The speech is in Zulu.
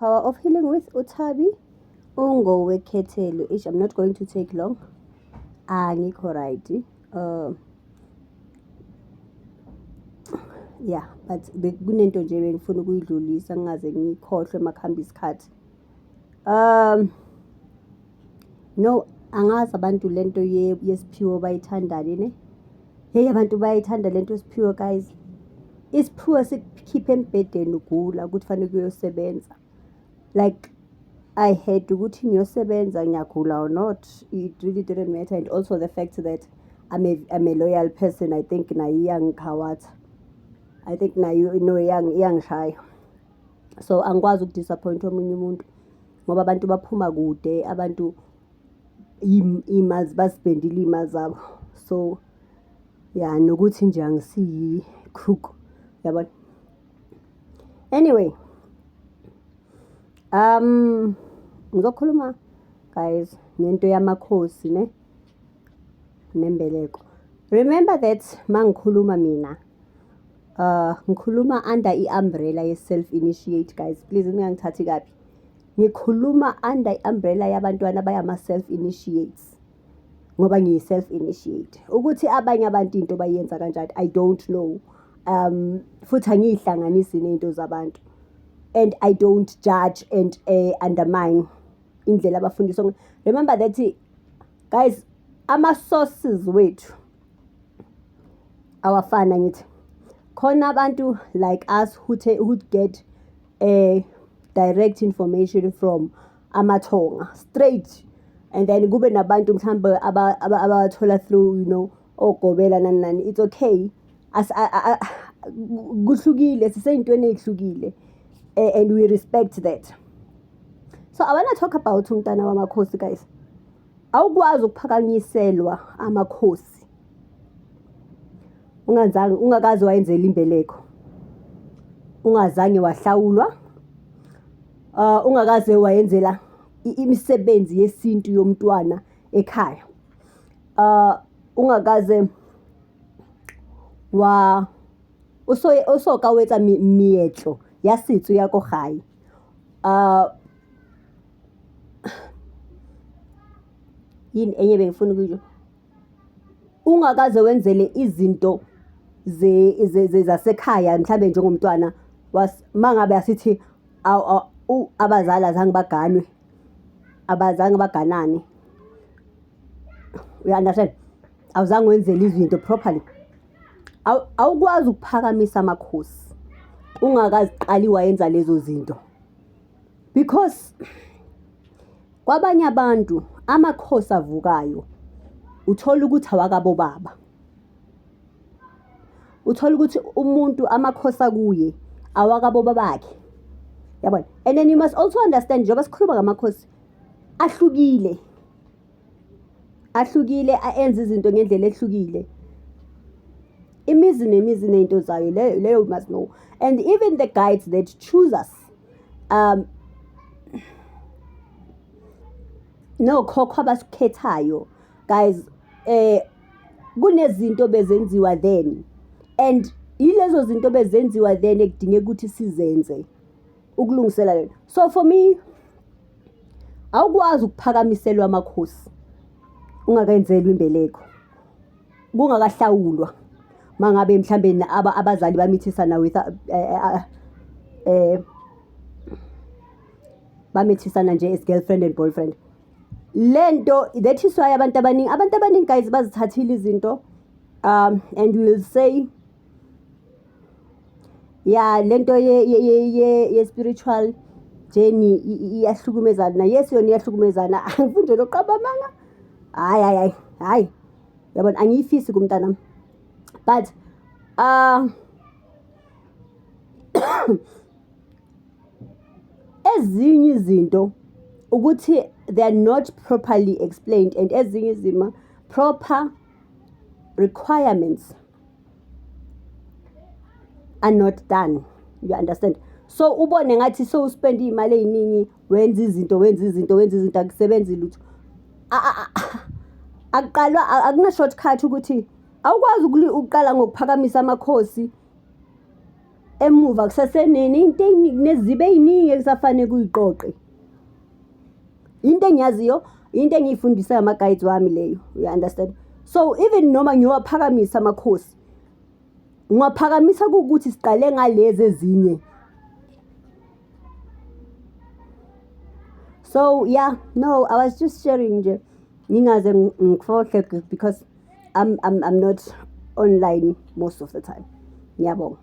Power of Healing with Utabi. Ungowekhethelo. I'm not going to take long. Angikho right. Yeah, but kunento nje bengifuna ukuyidlulisa ngingaze ngikhohlwe makuhamba isikhathi. No, angazi abantu lento yesiphiwo bayithandani ne. Hey abantu bayithanda lento yesiphiwo guys. Isiphiwo sikukhipha embedeni ugula ukuthi fanele kuyosebenza. Like I had ukuthi ngiyosebenza ngiyagula or not, it really didn't matter. And also the fact that I'm a loyal person. I think na iyangikhawatha. I think na iyangishaya. So angikwazi ukudisappoint omunye umuntu ngoba abantu baphuma kude, abantu imali basipendile imali zabo. So yeah, nokuthi nje angisiyi crook yabona. Anyway, ngizokhuluma guys ngento yamakhosi ne nembeleko. Remember that mangikhuluma mina ngikhuluma under i-umbrella ye-self initiate guys. Please ningangithathi kabi. Ngikhuluma under i-umbrella yabantwana bayama-self initiates ngoba ngiyi-self initiate. Ukuthi abanye abantu into bayenza kanjani I don't know. Futhi angiyihlanganisi nento zabantu. And I don't judge and undermine indlela abafundiswa. Remember that guys, ama-sources wethu awafana ngithi. Khona abantu like us who get direct information from amathonga straight, and then kube nabantu mhlambe abathola through ogobela nani. It's okay. Kuhlukile siseyintweni ezihlukile. And we respect that. So I want to talk about umntana wamakhosi guys. Awukwazi ukuphakanyiselwa amakhosi ungakazi wayenzela imbeleko, ungazange wahlawulwa, ungakaze wayenzela imisebenzi yesintu yomntwana ekhaya, ungakaze usoka wetsa mietlo ya setso ya ko gae, yini enye bengifuna ukuyisho, ungakaze wenzele izinto zasekhaya mhlambe njengomntwana mangabe asithi abazali azange baganwe, abazange baganane, you understand, awuzange wenzele izinto properly, awukwazi ukuphakamisa amakhosi ungakaziqali wayenza lezo zinto. Because kwabanye abantu amakhosi avukayo uthola ukuthi awakabo baba, uthola ukuthi umuntu amakhosi akuye awakabo babakhe, yabona. And then you must also understand njengoba sikhuluma ngamakhosi ahlukile ayenza izinto ngendlela ehlukile. Imizi nemizi nento zayo leyo must know. And even the guides that choose us, no khokho abasikhethayo guys, kunezinto bezenziwa then, and yilezo zinto bezenziwa then ekudingeka ukuthi sizenze ukulungisela lena. So for me, awukwazi ukuphakamiselwa amakhosi ungakayenzelwa imbeleko, kungakahlawulwa. Mangabe mhlambe abazali bamithisana with bamithisana nje as girlfriend and boyfriend, lento that is why abantu abaningi guys bazithathile izinto and will say yeah lento ye spiritual journey iyahlukumezana. Yes yona iyahlukumezana, angifuni loqaba manga, hayi yabona angiyifisi kumntana. But ezinye izinto ukuthi they are not properly explained, and ezinye izima proper requirements are not done, you understand. So ubone ngathi so uspend imali eziningi wenza izinto akusebenzi lutho. Aqalwa akuna shortcut ukuthi awukwazi ukuqala ngokuphakamisa amakhosi emuva kusasenini into nezibe ey'ningi ekusafanele kuyiqoqe. Into engiyaziyo, into engiyifundiswe ama-guides wami leyo, you understand? So even noma ngiyowaphakamisa amakhosi, ngiwaphakamisa kuwukuthi siqale ngalezi ezinye. So yeah, no, I was just sharing nje. Ngingaze ngikhohle because I'm not online most of the time. Ngiyabonga.